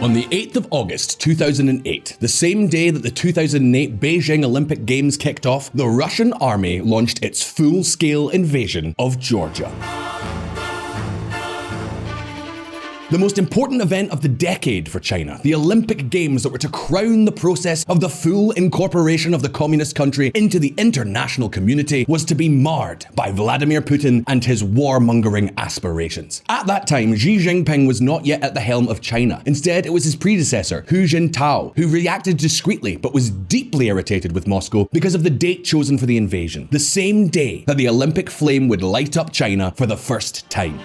On the 8th of August 2008, the same day that the 2008 Beijing Olympic Games kicked off, the Russian army launched its full-scale invasion of Georgia. The most important event of the decade for China, the Olympic Games that were to crown the process of the full incorporation of the communist country into the international community, was to be marred by Vladimir Putin and his warmongering aspirations. At that time, Xi Jinping was not yet at the helm of China. Instead, it was his predecessor, Hu Jintao, who reacted discreetly but was deeply irritated with Moscow because of the date chosen for the invasion, the same day that the Olympic flame would light up China for the first time.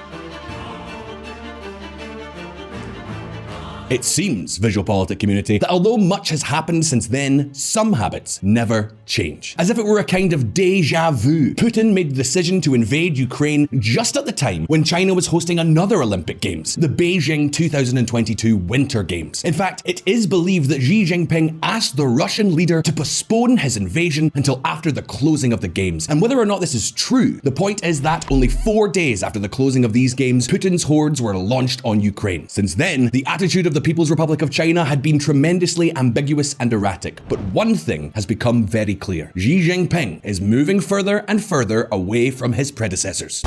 It seems, VisualPolitik community, that although much has happened since then, some habits never change. As if it were a kind of deja vu, Putin made the decision to invade Ukraine just at the time when China was hosting another Olympic Games, the Beijing 2022 Winter Games. In fact, it is believed that Xi Jinping asked the Russian leader to postpone his invasion until after the closing of the Games. And whether or not this is true, the point is that only 4 days after the closing of these Games, Putin's hordes were launched on Ukraine. Since then, the attitude of the People's Republic of China had been tremendously ambiguous and erratic, but one thing has become very clear. Xi Jinping is moving further and further away from his predecessors.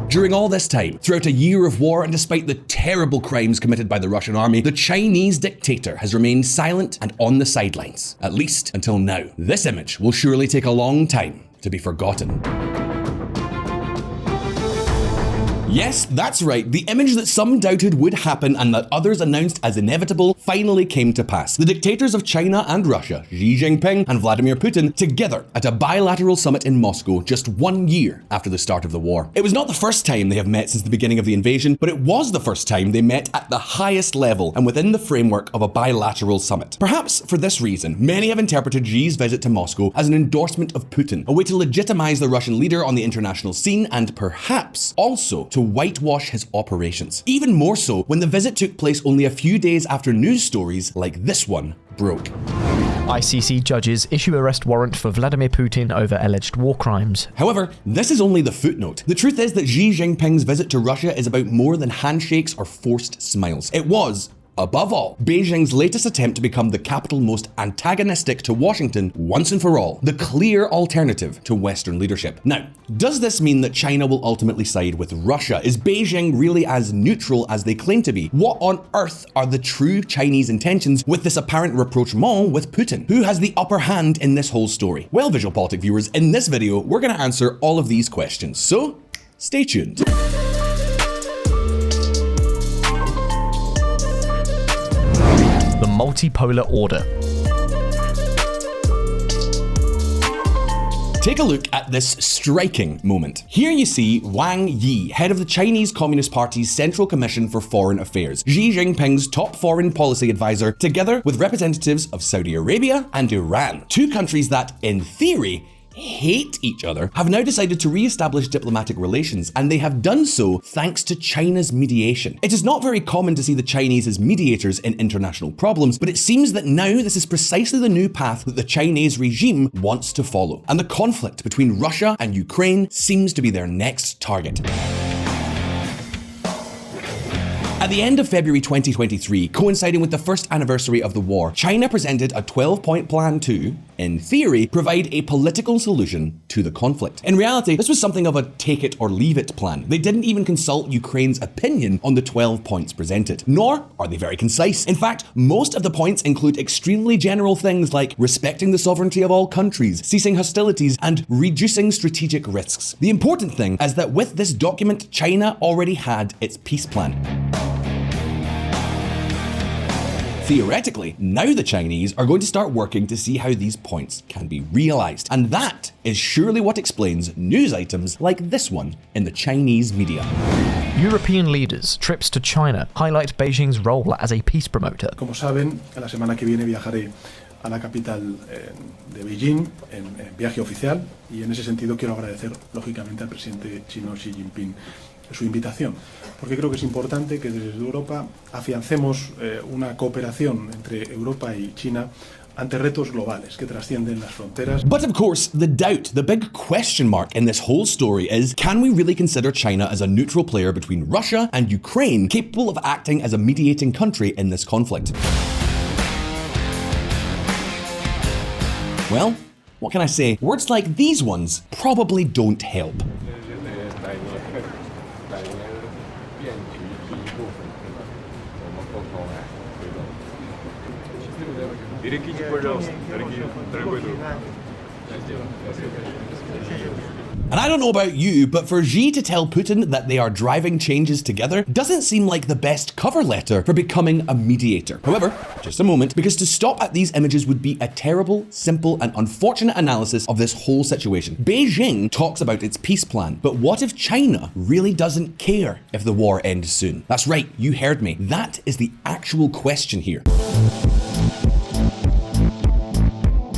During all this time, throughout a year of war and despite the terrible crimes committed by the Russian army, the Chinese dictator has remained silent and on the sidelines, at least until now. This image will surely take a long time to be forgotten. Yes, that's right, the image that some doubted would happen and that others announced as inevitable finally came to pass. The dictators of China and Russia, Xi Jinping and Vladimir Putin, together at a bilateral summit in Moscow just 1 year after the start of the war. It was not the first time they have met since the beginning of the invasion, but it was the first time they met at the highest level and within the framework of a bilateral summit. Perhaps for this reason, many have interpreted Xi's visit to Moscow as an endorsement of Putin, a way to legitimize the Russian leader on the international scene and perhaps also to whitewash his operations. Even more so when the visit took place only a few days after news stories like this one broke. ICC judges issue arrest warrant for Vladimir Putin over alleged war crimes. However, this is only the footnote. The truth is that Xi Jinping's visit to Russia is about more than handshakes or forced smiles. It was, above all, Beijing's latest attempt to become the capital most antagonistic to Washington once and for all, the clear alternative to Western leadership. Now, does this mean that China will ultimately side with Russia? Is Beijing really as neutral as they claim to be? What on earth are the true Chinese intentions with this apparent rapprochement with Putin? Who has the upper hand in this whole story? Well, VisualPolitik viewers, in this video, we're going to answer all of these questions, so stay tuned. The Multipolar Order. Take a look at this striking moment. Here you see Wang Yi, head of the Chinese Communist Party's Central Commission for Foreign Affairs, Xi Jinping's top foreign policy advisor, together with representatives of Saudi Arabia and Iran, two countries that, in theory, hate each other, have now decided to re-establish diplomatic relations, and they have done so thanks to China's mediation. It is not very common to see the Chinese as mediators in international problems, but it seems that now this is precisely the new path that the Chinese regime wants to follow, and the conflict between Russia and Ukraine seems to be their next target. At the end of February 2023, coinciding with the first anniversary of the war, China presented a 12-point plan to, in theory, provide a political solution to the conflict. In reality, this was something of a take-it-or-leave-it plan. They didn't even consult Ukraine's opinion on the 12 points presented, nor are they very concise. In fact, most of the points include extremely general things like respecting the sovereignty of all countries, ceasing hostilities, and reducing strategic risks. The important thing is that with this document, China already had its peace plan. Theoretically, now the Chinese are going to start working to see how these points can be realized. And that is surely what explains news items like this one in the Chinese media. European leaders' trips to China highlight Beijing's role as a peace promoter. Como saben, la semana que viene viajaré a la capital de Beijing en viaje oficial y en ese sentido quiero agradecer lógicamente al presidente chino Xi Jinping su invitación, porque creo que es importante que desde Europa afiancemos una cooperación entre Europa y China ante retos globales que trascienden las fronteras. But of course, the doubt, the big question mark in this whole story is, can we really consider China as a neutral player between Russia and Ukraine, capable of acting as a mediating country in this conflict? Well, what can I say? Words like these ones probably don't help. And I don't know about you, but for Xi to tell Putin that they are driving changes together doesn't seem like the best cover letter for becoming a mediator. However, just a moment, because to stop at these images would be a terrible, simple, and unfortunate analysis of this whole situation. Beijing talks about its peace plan, but what if China really doesn't care if the war ends soon? That's right, you heard me. That is the actual question here.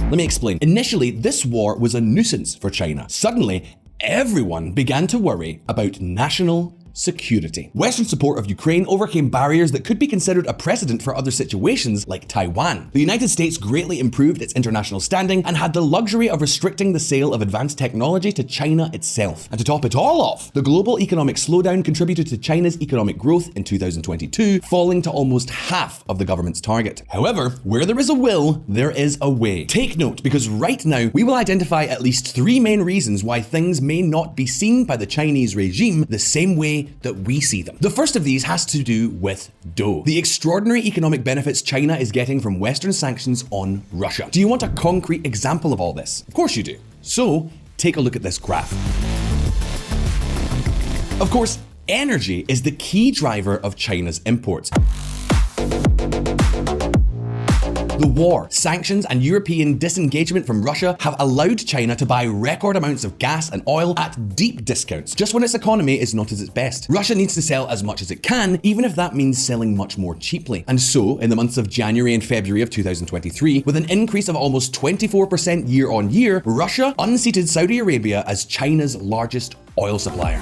Let me explain. Initially, this war was a nuisance for China. Suddenly, everyone began to worry about national security. Western support of Ukraine overcame barriers that could be considered a precedent for other situations like Taiwan. The United States greatly improved its international standing and had the luxury of restricting the sale of advanced technology to China itself. And to top it all off, the global economic slowdown contributed to China's economic growth in 2022, falling to almost half of the government's target. However, where there is a will, there is a way. Take note, because right now we will identify at least 3 main reasons why things may not be seen by the Chinese regime the same way that we see them. The first of these has to do with dough, the extraordinary economic benefits China is getting from Western sanctions on Russia. Do you want a concrete example of all this? Of course you do. So take a look at this graph. Of course, energy is the key driver of China's imports. The war, sanctions, and European disengagement from Russia have allowed China to buy record amounts of gas and oil at deep discounts, just when its economy is not at its best. Russia needs to sell as much as it can, even if that means selling much more cheaply. And so, in the months of January and February of 2023, with an increase of almost 24% year on year, Russia unseated Saudi Arabia as China's largest oil supplier.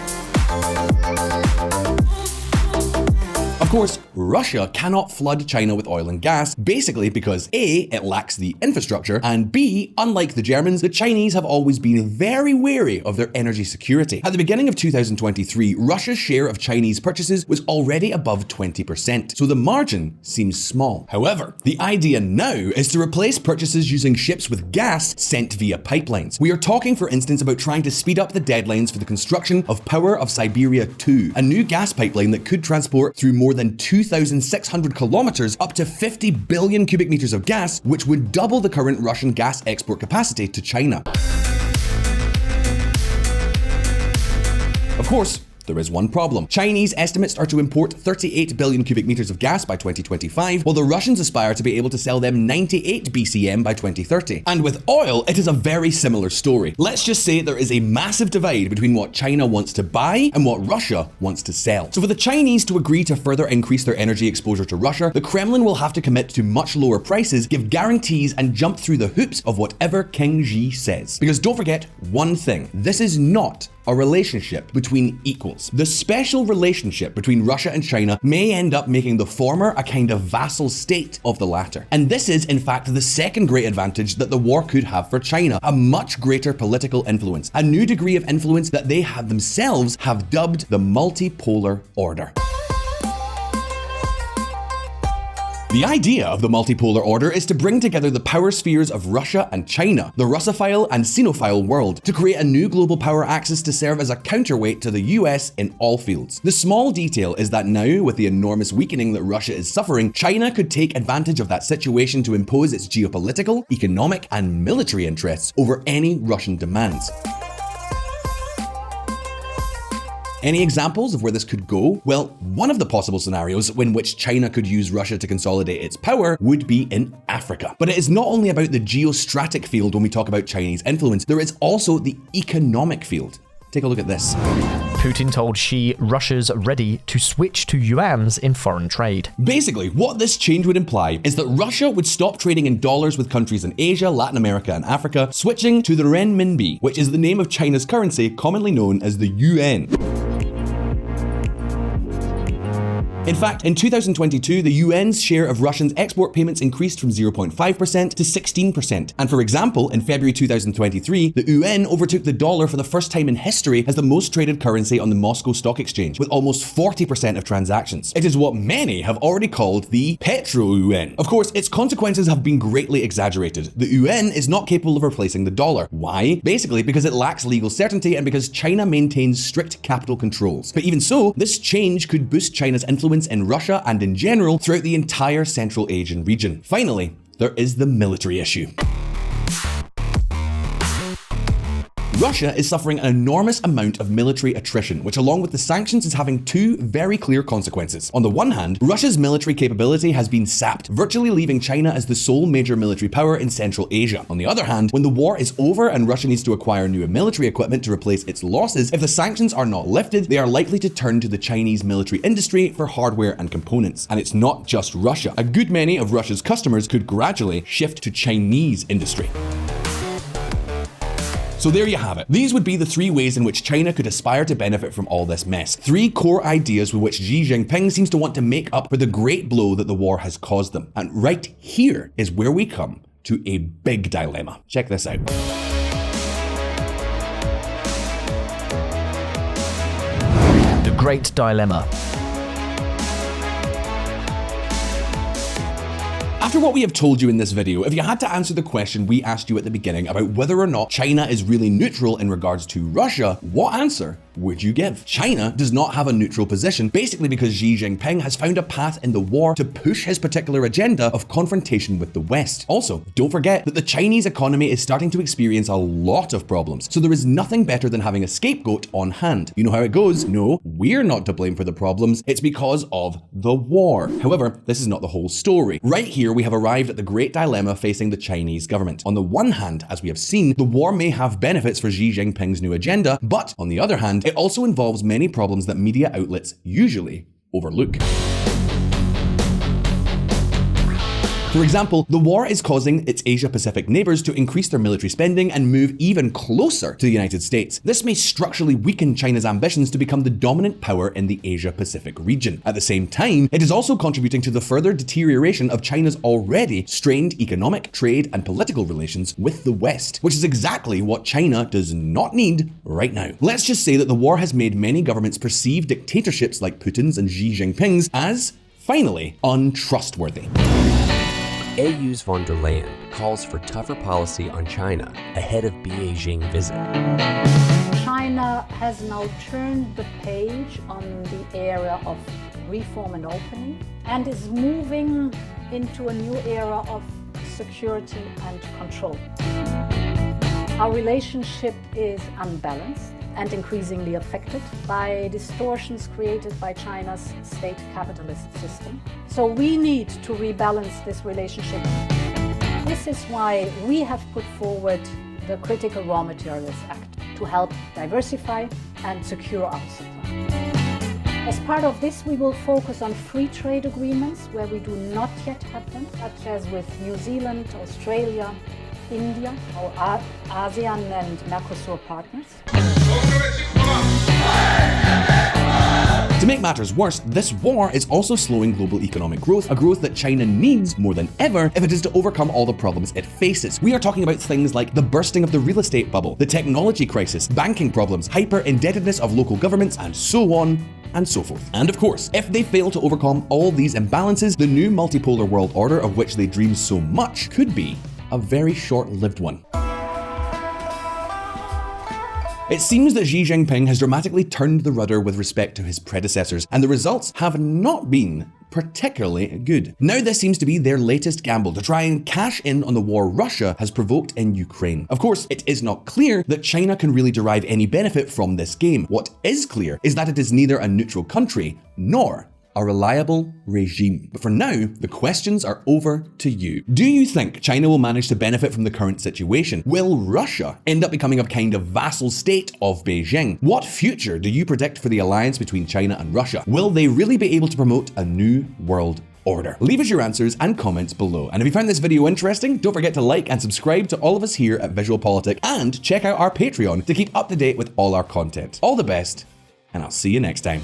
Of course, Russia cannot flood China with oil and gas, basically because A, it lacks the infrastructure, and B, unlike the Germans, the Chinese have always been very wary of their energy security. At the beginning of 2023, Russia's share of Chinese purchases was already above 20%, so the margin seems small. However, the idea now is to replace purchases using ships with gas sent via pipelines. We are talking, for instance, about trying to speed up the deadlines for the construction of Power of Siberia 2, a new gas pipeline that could transport through more than 2,600 kilometers up to 50 billion cubic meters of gas, which would double the current Russian gas export capacity to China. Of course, there is one problem. Chinese estimates are to import 38 billion cubic meters of gas by 2025, while the Russians aspire to be able to sell them 98 BCM by 2030. And with oil, it is a very similar story. Let's just say there is a massive divide between what China wants to buy and what Russia wants to sell. So for the Chinese to agree to further increase their energy exposure to Russia, the Kremlin will have to commit to much lower prices, give guarantees, and jump through the hoops of whatever King Xi says. Because don't forget one thing, this is not a relationship between equals. The special relationship between Russia and China may end up making the former a kind of vassal state of the latter. And this is, in fact, the second great advantage that the war could have for China, a much greater political influence, a new degree of influence that they have themselves have dubbed the Multipolar Order. The idea of the multipolar order is to bring together the power spheres of Russia and China, the Russophile and Sinophile world, to create a new global power axis to serve as a counterweight to the US in all fields. The small detail is that now, with the enormous weakening that Russia is suffering, China could take advantage of that situation to impose its geopolitical, economic, and military interests over any Russian demands. Any examples of where this could go? Well, one of the possible scenarios in which China could use Russia to consolidate its power would be in Africa. But it is not only about the geostrategic field when we talk about Chinese influence, there is also the economic field. Take a look at this. Putin told Xi Russia's ready to switch to yuans in foreign trade. Basically, what this change would imply is that Russia would stop trading in dollars with countries in Asia, Latin America, and Africa, switching to the renminbi, which is the name of China's currency, commonly known as the yuan. In fact, in 2022, the UN's share of Russians' export payments increased from 0.5% to 16%. And for example, in February 2023, the UN overtook the dollar for the first time in history as the most traded currency on the Moscow Stock Exchange, with almost 40% of transactions. It is what many have already called the Petro-UN. Of course, its consequences have been greatly exaggerated. The UN is not capable of replacing the dollar. Why? Basically because it lacks legal certainty and because China maintains strict capital controls. But even so, this change could boost China's influence in Russia and in general throughout the entire Central Asian region. Finally, there is the military issue. Russia is suffering an enormous amount of military attrition, which along with the sanctions is having two very clear consequences. On the one hand, Russia's military capability has been sapped, virtually leaving China as the sole major military power in Central Asia. On the other hand, when the war is over and Russia needs to acquire new military equipment to replace its losses, if the sanctions are not lifted, they are likely to turn to the Chinese military industry for hardware and components. And it's not just Russia. A good many of Russia's customers could gradually shift to Chinese industry. So there you have it. These would be the three ways in which China could aspire to benefit from all this mess. Three core ideas with which Xi Jinping seems to want to make up for the great blow that the war has caused them. And right here is where we come to a big dilemma. Check this out. The Great Dilemma. After what we have told you in this video, if you had to answer the question we asked you at the beginning about whether or not China is really neutral in regards to Russia, what answer would you give? China does not have a neutral position, basically because Xi Jinping has found a path in the war to push his particular agenda of confrontation with the West. Also, don't forget that the Chinese economy is starting to experience a lot of problems, so there is nothing better than having a scapegoat on hand. You know how it goes? No, we're not to blame for the problems, it's because of the war. However, this is not the whole story. Right here, we have arrived at the great dilemma facing the Chinese government. On the one hand, as we have seen, the war may have benefits for Xi Jinping's new agenda, but on the other hand, it also involves many problems that media outlets usually overlook. For example, the war is causing its Asia-Pacific neighbors to increase their military spending and move even closer to the United States. This may structurally weaken China's ambitions to become the dominant power in the Asia-Pacific region. At the same time, it is also contributing to the further deterioration of China's already strained economic, trade, and political relations with the West, which is exactly what China does not need right now. Let's just say that the war has made many governments perceive dictatorships like Putin's and Xi Jinping's as, finally, untrustworthy. AU's von der Leyen calls for tougher policy on China ahead of Beijing visit. China has now turned the page on the area of reform and opening and is moving into a new era of security and control. Our relationship is unbalanced and increasingly affected by distortions created by China's state capitalist system. So we need to rebalance this relationship. This is why we have put forward the Critical Raw Materials Act to help diversify and secure our supply. As part of this, we will focus on free trade agreements where we do not yet have them, such as with New Zealand, Australia, India, our ASEAN and Mercosur partners. To make matters worse, this war is also slowing global economic growth, a growth that China needs more than ever if it is to overcome all the problems it faces. We are talking about things like the bursting of the real estate bubble, the technology crisis, banking problems, hyper-indebtedness of local governments, and so on and so forth. And of course, if they fail to overcome all these imbalances, the new multipolar world order of which they dream so much could be a very short-lived one. It seems that Xi Jinping has dramatically turned the rudder with respect to his predecessors, and the results have not been particularly good. Now this seems to be their latest gamble to try and cash in on the war Russia has provoked in Ukraine. Of course, it is not clear that China can really derive any benefit from this game. What is clear is that it is neither a neutral country nor a reliable regime. But for now, the questions are over to you. Do you think China will manage to benefit from the current situation? Will Russia end up becoming a kind of vassal state of Beijing? What future do you predict for the alliance between China and Russia? Will they really be able to promote a new world order? Leave us your answers and comments below. And if you found this video interesting, don't forget to like and subscribe to all of us here at VisualPolitik, and check out our Patreon to keep up to date with all our content. All the best, and I'll see you next time.